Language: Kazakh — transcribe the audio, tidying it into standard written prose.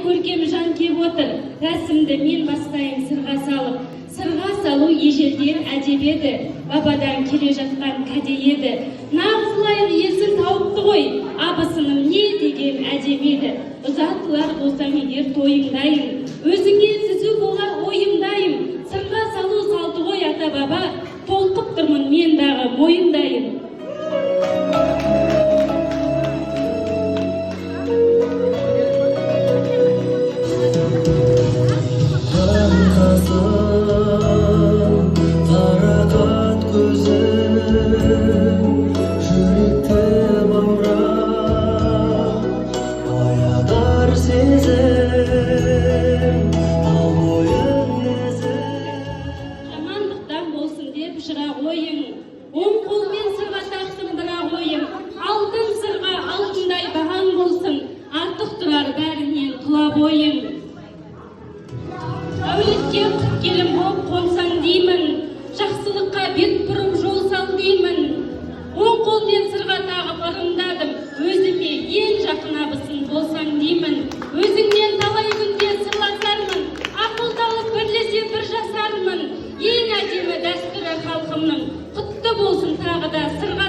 көркем жан кеп отыр. Рәсімді мен бастайын сырға салып. Сырға салу ежелден әдеп еді, бабадан келе жатқан кәде еді. Нағыз лайық иесін тауыпты ғой, абысыным не деген әдеп еді. Ұзатылар болсам егер тойыңдайын, өзіңе түзу болар ойымдайым. Сырға салу салды ғой ата баба, толқып тұрмын мен дағы мойындайын. Жамандықтан болсын деп жыра қойың, оң қолмен сырға тақтым бірақ ойым, алтын сырға алтындай бағаң болсын, артық тұрар бәрінен тұла бойың. Әулетке құт келін боп қонсаң деймін, жақсылыққа бет бұрып жол сал деймін. Оң қолмен сырға тағып ырымдадым, өзіме ең жақын абысын болсаң деймін. Өзіңнен талай күнде сырласармын, ақылдалып бірлесе бір жасармын. Ең әдемі дәстүрі халқымның, құтты болсын тағы да сырға